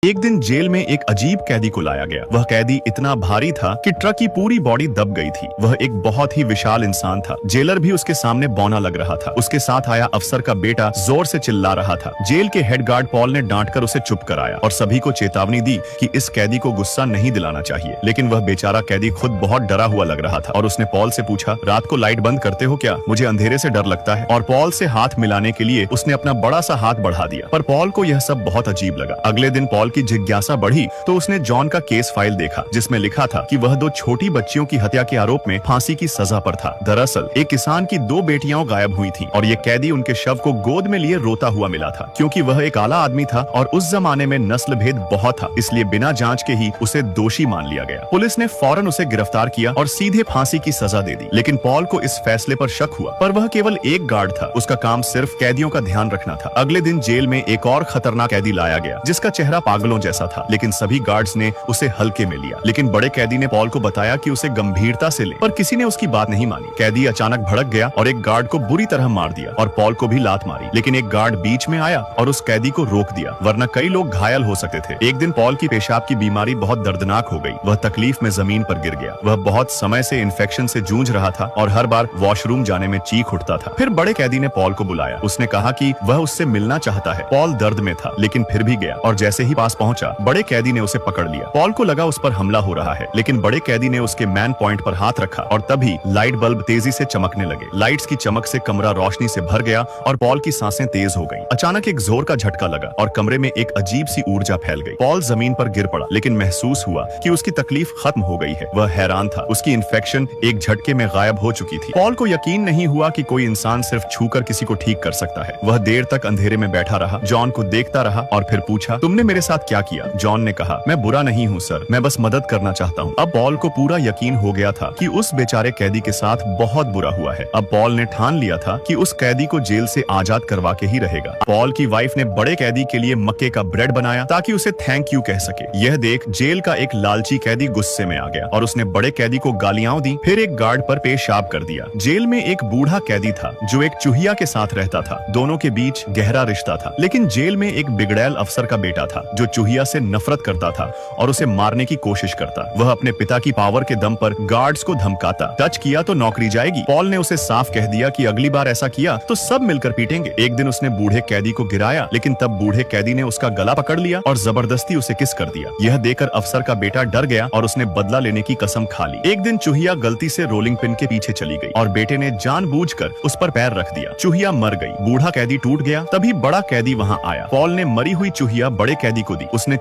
एक दिन जेल में एक अजीब कैदी को लाया गया। वह कैदी इतना भारी था कि ट्रक की पूरी बॉडी दब गई थी। वह एक बहुत ही विशाल इंसान था। जेलर भी उसके सामने बौना लग रहा था। उसके साथ आया अफसर का बेटा जोर से चिल्ला रहा था। जेल के हेड गार्ड पॉल ने डांटकर उसे चुप कराया और सभी को चेतावनी दी कि इस कैदी को गुस्सा नहीं दिलाना चाहिए। लेकिन वह बेचारा कैदी खुद बहुत डरा हुआ लग रहा था और उसने पॉल से पूछा, रात को लाइट बंद करते हो क्या? मुझे अंधेरे से डर लगता है। और पॉल से हाथ मिलाने के लिए उसने अपना बड़ा सा हाथ बढ़ा दिया, पर पॉल को यह सब बहुत अजीब लगा। अगले दिन पॉल की जिज्ञासा बढ़ी तो उसने जॉन का केस फाइल देखा, जिसमें लिखा था कि वह 2 छोटी बच्चियों की हत्या के आरोप में फांसी की सजा पर था। दरअसल एक किसान की 2 बेटियां गायब हुई थीं और ये कैदी उनके शव को गोद में लिए रोता हुआ मिला था। क्योंकि वह एक आला आदमी था और उस जमाने में नस्ल भेद बहुत था, इसलिए बिना जांच के ही उसे दोषी मान लिया गया। पुलिस ने फौरन उसे गिरफ्तार किया और सीधे फांसी की सजा दे दी। लेकिन पॉल को इस फैसले पर शक हुआ, पर वह केवल एक गार्ड था। उसका काम सिर्फ कैदियों का ध्यान रखना था। अगले दिन जेल में एक और खतरनाक कैदी लाया गया, जिसका चेहरा पागलों जैसा था। लेकिन सभी गार्ड्स ने उसे हल्के में लिया। लेकिन बड़े कैदी ने पॉल को बताया कि उसे गंभीरता से ले, पर किसी ने उसकी बात नहीं मानी। कैदी अचानक भड़क गया और एक गार्ड को बुरी तरह मार दिया और पॉल को भी लात मारी। लेकिन एक गार्ड बीच में आया और उस कैदी को रोक दिया, वरना कई लोग घायल हो सकते थे। एक दिन पॉल की पेशाब की बीमारी बहुत दर्दनाक हो गई। वह तकलीफ में जमीन पर गिर गया। वह बहुत समय से इन्फेक्शन से जूझ रहा था और हर बार वॉशरूम जाने में चीख उठता था। फिर बड़े कैदी ने पॉल को बुलाया। उसने कहा कि वह उससे मिलना चाहता है। पॉल दर्द में था, लेकिन फिर भी गया और जैसे ही पास पहुंचा, बड़े कैदी ने उसे पकड़ लिया। पॉल को लगा उस पर हमला हो रहा है, लेकिन बड़े कैदी ने उसके मैन पॉइंट पर हाथ रखा और तभी लाइट बल्ब तेजी से चमकने लगे। लाइट्स की चमक से कमरा रोशनी से भर गया और पॉल की सांसें तेज हो गईं। अचानक एक जोर का झटका लगा और कमरे में एक अजीब सी ऊर्जा फैल गई। पॉल जमीन पर गिर पड़ा, लेकिन महसूस हुआ कि उसकी तकलीफ खत्म हो गई है। वह हैरान था। उसकी इन्फेक्शन एक झटके में गायब हो चुकी थी। पॉल को यकीन नहीं हुआ कि कोई इंसान सिर्फ छूकर किसी को ठीक कर सकता है। वह देर तक अंधेरे में बैठा रहा, जॉन को देखता रहा और फिर पूछा, तुमने मेरे साथ क्या किया? जॉन ने कहा, मैं बुरा नहीं हूँ सर, मैं बस मदद करना चाहता हूँ। अब पॉल को पूरा यकीन हो गया था कि उस बेचारे कैदी के साथ बहुत बुरा हुआ है। अब पॉल ने ठान लिया था कि उस कैदी को जेल से आजाद करवा के ही रहेगा। पॉल की वाइफ ने बड़े कैदी के लिए मक्के का ब्रेड बनाया ताकि उसे थैंक यू कह सके। यह देख जेल का एक लालची कैदी गुस्से में आ गया और उसने बड़े कैदी को गालियां दी, फिर एक गार्ड पर पेशाब कर दिया। जेल में एक बूढ़ा कैदी था जो एक चूहिया के साथ रहता था। दोनों के बीच गहरा रिश्ता था। लेकिन जेल में एक बिगड़ैल अफसर का बेटा था जो चूहिया से नफरत करता था और उसे मारने की कोशिश करता। वह अपने पिता की पावर के दम पर गार्ड्स को धमकाता, टच किया तो नौकरी जाएगी। पॉल ने उसे साफ कह दिया कि अगली बार ऐसा किया तो सब मिलकर पीटेंगे। एक दिन उसने बूढ़े कैदी को गिराया, लेकिन तब बूढ़े कैदी ने उसका गला पकड़ लिया और जबरदस्ती उसे किस कर दिया। यह देखकर अफसर का बेटा डर गया और उसने बदला लेने की कसम खा ली। एक दिन चूहिया गलती से रोलिंग पिन के पीछे चली गई और बेटे ने जानबूझकर उस पर पैर रख दिया। चूहिया मर गई। बूढ़ा कैदी टूट गया। तभी बड़ा कैदी वहां आया। पॉल ने मरी हुई चूहिया बड़े कैदी को दी। उसने